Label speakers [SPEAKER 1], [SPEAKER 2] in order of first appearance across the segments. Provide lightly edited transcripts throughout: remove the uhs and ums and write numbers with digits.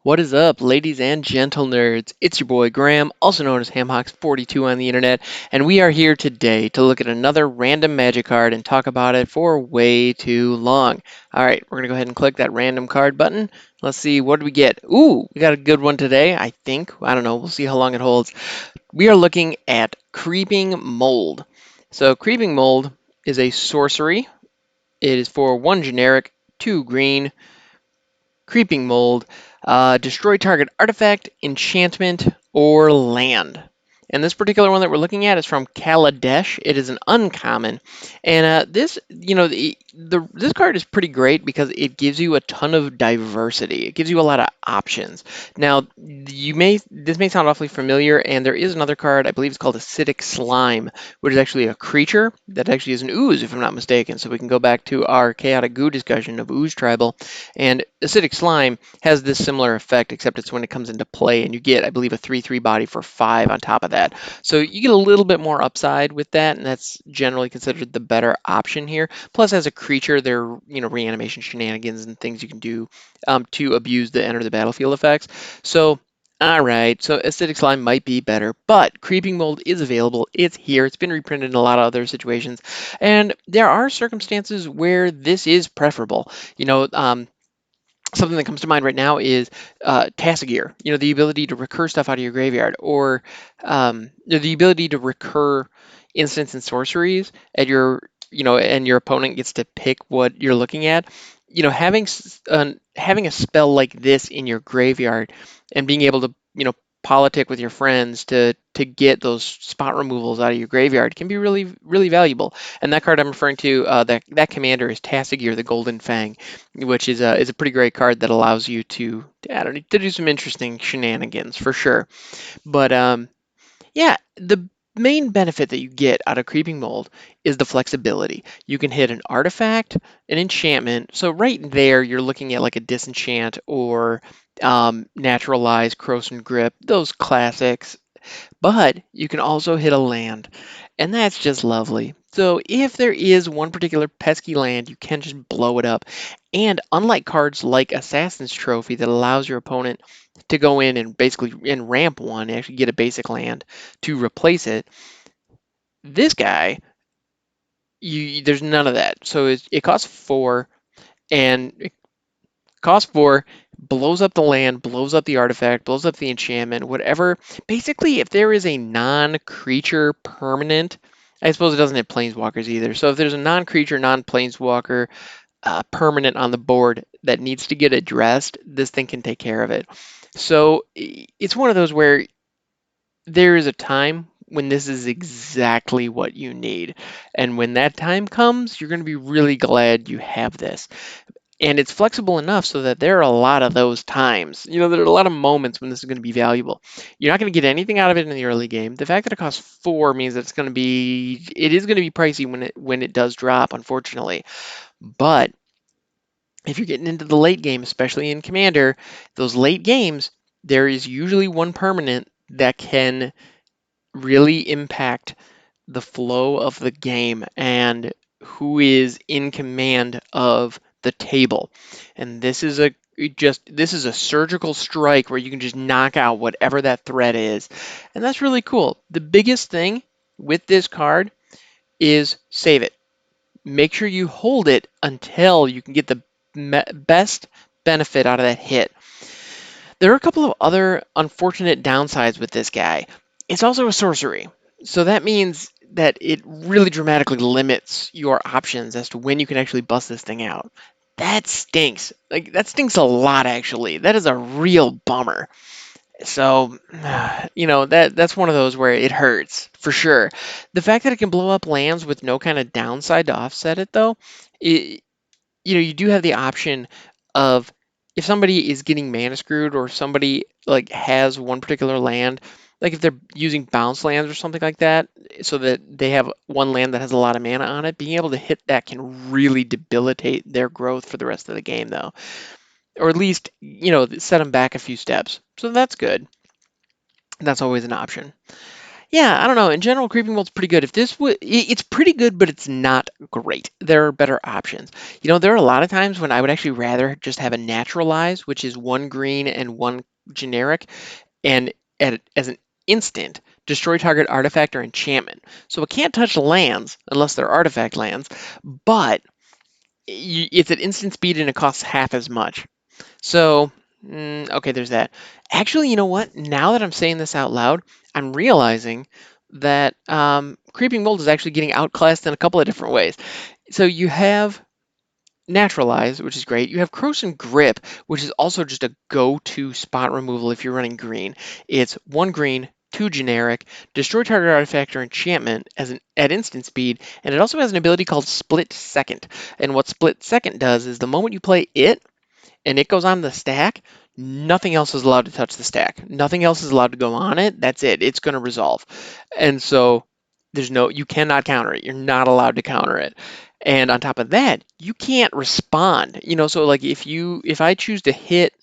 [SPEAKER 1] What is up, ladies and gentle nerds? It's your boy Graham, also known as Hamhawks42 on the internet, and we are here today to look at another random magic card and talk about it for way too long. Alright, we're gonna go ahead and click that random card button. Let's see, what do we get? Ooh, we got a good one today, I think. I don't know, we'll see how long it holds. We are looking at Creeping Mold. So, Creeping Mold is a sorcery. It is for 1 generic, 2 green. Creeping Mold, destroy target artifact, enchantment, or land. And this particular one that we're looking at is from Kaladesh. It is an uncommon, and this card is pretty great because it gives you a ton of diversity. It gives you a lot of options. Now, this may sound awfully familiar, and there is another card, I believe it's called Acidic Slime, which is actually a creature that actually is an ooze, if I'm not mistaken. So we can go back to our Chaotic Goo discussion of Ooze Tribal, and Acidic Slime has this similar effect, except it's when it comes into play, and you get, I believe, a 3/3 body for 5 on top of that. So you get a little bit more upside with that, and that's generally considered the better option here. Plus, as a creature, there are reanimation shenanigans and things you can do to abuse the enter the battlefield effects. So all right, so Acidic Slime might be better, but Creeping Mold is available. It's here. It's been reprinted in a lot of other situations, and there are circumstances where this is preferable. Something that comes to mind right now is Tassigear. The ability to recur stuff out of your graveyard, or the ability to recur instants and sorceries at and your opponent gets to pick what you're looking at. Having a spell like this in your graveyard and being able to politic with your friends to get those spot removals out of your graveyard can be really really valuable. And that card I'm referring to, that commander is Tassigear, the Golden Fang, which is a pretty great card that allows you to, I don't know, to do some interesting shenanigans for sure. But yeah, the main benefit that you get out of Creeping Mold is the flexibility. You can hit an artifact, an enchantment. So right there, you're looking at like a disenchant or naturalize, Croson Grip, those classics. But you can also hit a land, and that's just lovely. So if there is one particular pesky land, you can just blow it up. And unlike cards like Assassin's Trophy that allows your opponent to go in and basically in ramp one, actually get a basic land to replace it, this guy, there's none of that. So it costs 4, and it costs 4, blows up the land, blows up the artifact, blows up the enchantment, whatever. Basically, if there is a non-creature permanent, I suppose it doesn't have planeswalkers either. So if there's a non-creature, non-planeswalker permanent on the board that needs to get addressed, this thing can take care of it. So it's one of those where there is a time when this is exactly what you need. And when that time comes, you're going to be really glad you have this. And it's flexible enough so that there are a lot of those times. There are a lot of moments when this is going to be valuable. You're not going to get anything out of it in the early game. The fact that it costs 4 means that it is going to be pricey when it does drop, unfortunately. But if you're getting into the late game, especially in Commander, those late games, there is usually one permanent that can really impact the flow of the game and who is in command of the table. And this is a surgical strike where you can just knock out whatever that threat is. And that's really cool. The biggest thing with this card is save it. Make sure you hold it until you can get the best benefit out of that hit. There are a couple of other unfortunate downsides with this guy. It's also a sorcery. So that means that it really dramatically limits your options as to when you can actually bust this thing out. That stinks. Like, that stinks a lot, actually. That is a real bummer. So, that's one of those where it hurts, for sure. The fact that it can blow up lands with no kind of downside to offset it, though, you do have the option of, if somebody is getting mana screwed, or somebody like has one particular land, like if they're using bounce lands or something like that, so that they have one land that has a lot of mana on it, being able to hit that can really debilitate their growth for the rest of the game, though, or at least set them back a few steps. So that's good. That's always an option. Yeah, I don't know. In general, Creeping Mold's pretty good. If this would, it's pretty good, but it's not great. There are better options. There are a lot of times when I would actually rather just have a naturalize, which is one green and one generic, and as an instant, destroy target artifact or enchantment. So it can't touch lands unless they're artifact lands, but it's at instant speed and it costs half as much. So, okay, there's that. Actually, you know what? Now that I'm saying this out loud, I'm realizing that Creeping Mold is actually getting outclassed in a couple of different ways. So you have Naturalize, which is great. You have Corrosive Grip, which is also just a go-to spot removal if you're running green. It's one green, two generic, destroy target artifact or enchantment at instant speed, and it also has an ability called Split Second. And what Split Second does is the moment you play it, and it goes on the stack, nothing else is allowed to touch the stack. Nothing else is allowed to go on it. That's it. It's going to resolve. And so you cannot counter it. You're not allowed to counter it. And on top of that, you can't respond. So like if I choose to hit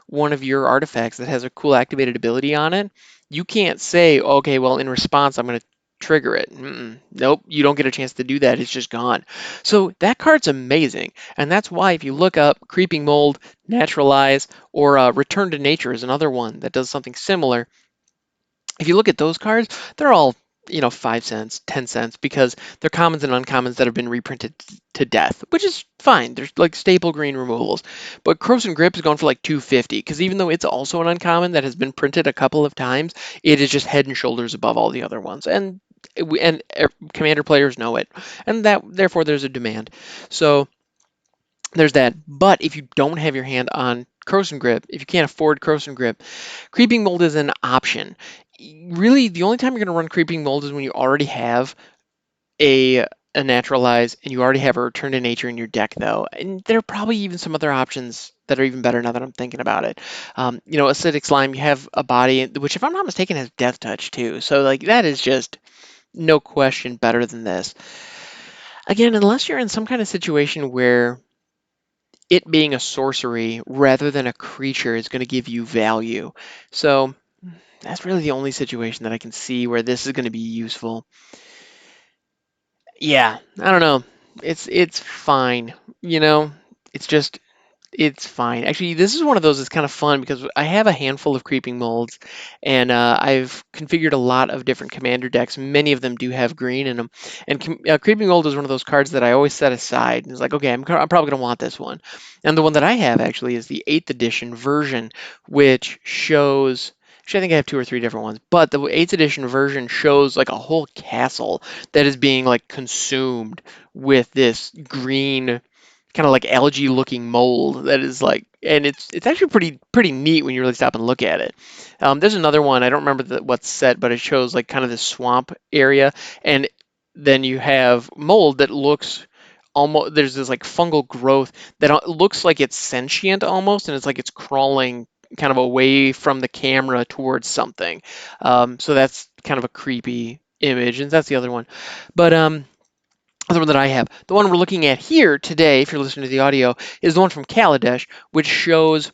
[SPEAKER 1] one of your artifacts that has a cool activated ability on it, you can't say, okay, well, in response, I'm going to trigger it. Nope, you don't get a chance to do that. It's just gone. So that card's amazing. And that's why if you look up Creeping Mold, Naturalize, or Return to Nature is another one that does something similar. If you look at those cards, they're all 5 cents, 10 cents, because they're commons and uncommons that have been reprinted to death, which is fine. There's like staple green removals. But Corrosive Grip is going for like 250 because even though it's also an uncommon that has been printed a couple of times, it is just head and shoulders above all the other ones. And commander players know it, and that therefore there's a demand. So there's that. But if you don't have your hand on Corrosive Grip, if you can't afford Corrosive Grip, Creeping Mold is an option. Really, the only time you're going to run Creeping Mold is when you already have a a naturalize and you already have a return to nature in your deck, though. And there are probably even some other options that are even better now that I'm thinking about it. Acidic Slime, you have a body which, if I'm not mistaken, has Death Touch too. So like that is just no question better than this. Again, unless you're in some kind of situation where it being a sorcery rather than a creature is going to give you value. So that's really the only situation that I can see where this is going to be useful. Yeah, I don't know. It's fine. You know, it's just it's fine. Actually, this is one of those that's kind of fun because I have a handful of creeping molds, and I've configured a lot of different commander decks. Many of them do have green in them, and creeping mold is one of those cards that I always set aside. And it's like, okay, I'm probably gonna want this one, and the one that I have actually is the 8th edition version, which shows. Actually, I think I have two or three different ones, but the 8th edition version shows like a whole castle that is being like consumed with this green kind of like algae looking mold that is like, and it's actually pretty neat when you really stop and look at it. There's another one, I don't remember what's set, but it shows like kind of this swamp area, and then you have mold that looks almost, there's this like fungal growth that looks like it's sentient almost, and it's like it's crawling kind of away from the camera towards something. So that's kind of a creepy image, and that's the other one. But the one that I have. The one we're looking at here today, if you're listening to the audio, is the one from Kaladesh, which shows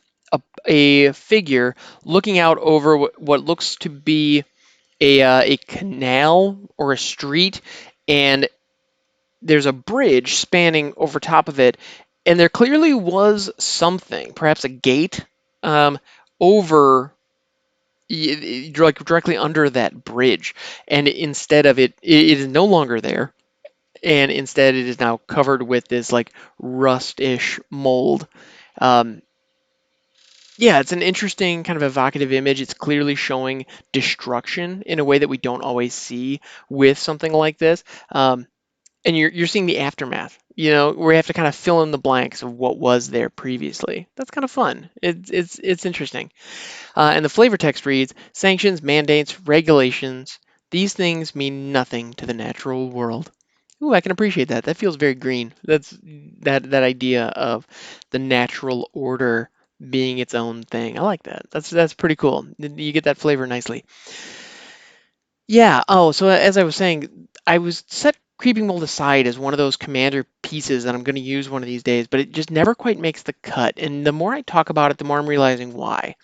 [SPEAKER 1] a figure looking out over what looks to be a canal or a street, and there's a bridge spanning over top of it, and there clearly was something, perhaps a gate, over like directly under that bridge, and instead of it is no longer there, and instead it is now covered with this like rust-ish mold. Um, yeah, it's an interesting kind of evocative image. It's clearly showing destruction in a way that we don't always see with something like this. And you're seeing the aftermath, where you have to kind of fill in the blanks of what was there previously. That's kind of fun. It's interesting. And the flavor text reads, sanctions, mandates, regulations, these things mean nothing to the natural world. Ooh, I can appreciate that. That feels very green. That idea of the natural order being its own thing. I like that. That's pretty cool. You get that flavor nicely. Yeah. Oh, so as I was saying, I was set. Creeping Mold aside is one of those commander pieces that I'm going to use one of these days, but it just never quite makes the cut. And the more I talk about it, the more I'm realizing why.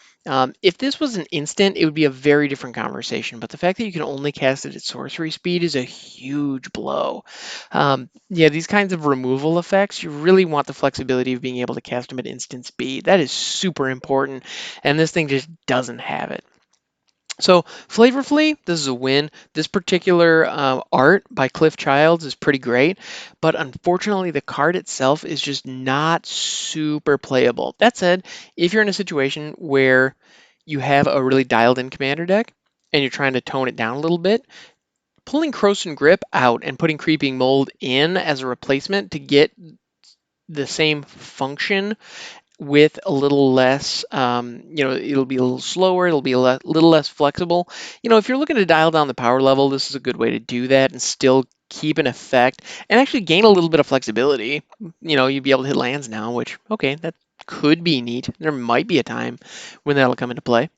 [SPEAKER 1] If this was an instant, it would be a very different conversation. But the fact that you can only cast it at sorcery speed is a huge blow. Yeah, these kinds of removal effects, you really want the flexibility of being able to cast them at instant speed. That is super important, and this thing just doesn't have it. So flavorfully, this is a win. This particular art by Cliff Childs is pretty great, but unfortunately, the card itself is just not super playable. That said, if you're in a situation where you have a really dialed-in commander deck and you're trying to tone it down a little bit, pulling Croson Grip out and putting Creeping Mold in as a replacement to get the same function with a little less, it'll be a little slower, it'll be little less flexible. If you're looking to dial down the power level, this is a good way to do that and still keep an effect and actually gain a little bit of flexibility. You'd be able to hit lands now, which, okay, that could be neat. There might be a time when that'll come into play.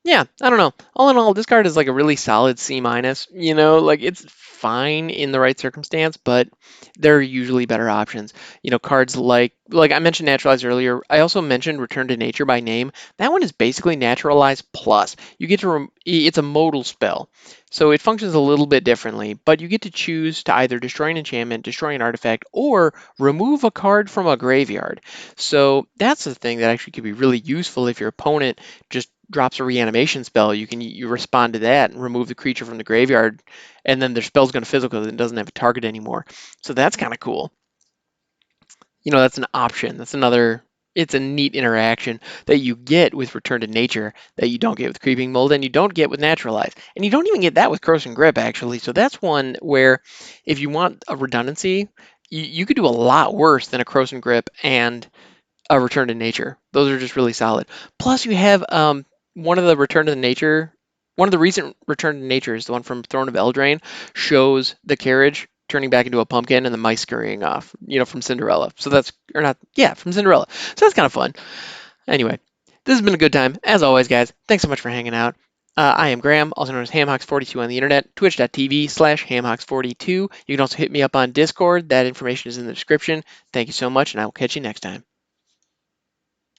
[SPEAKER 1] Yeah, I don't know. All in all, this card is like a really solid C minus. Like it's fine in the right circumstance, but there are usually better options. Cards like I mentioned Naturalize earlier. I also mentioned Return to Nature by name. That one is basically Naturalize plus. You get to it's a modal spell. So it functions a little bit differently, but you get to choose to either destroy an enchantment, destroy an artifact, or remove a card from a graveyard. So that's the thing that actually could be really useful if your opponent just drops a reanimation spell. You respond to that and remove the creature from the graveyard, and then their spell's going to physical because it doesn't have a target anymore. So that's kind of cool. That's an option. That's another. It's a neat interaction that you get with Return to Nature that you don't get with Creeping Mold and you don't get with Naturalize. And you don't even get that with Croson Grip, actually. So that's one where if you want a redundancy, you could do a lot worse than a Croson Grip and a Return to Nature. Those are just really solid. Plus, you have one of the Return to Nature, one of the recent Return to Nature is the one from Throne of Eldraine, shows the carriage turning back into a pumpkin and the mice scurrying off, from Cinderella. So that's, or not, yeah, from Cinderella. So that's kind of fun. Anyway, this has been a good time. As always, guys, thanks so much for hanging out. I am Graham, also known as Hamhawks42 on the internet, twitch.tv/Hamhawks42. You can also hit me up on Discord. That information is in the description. Thank you so much, and I will catch you next time.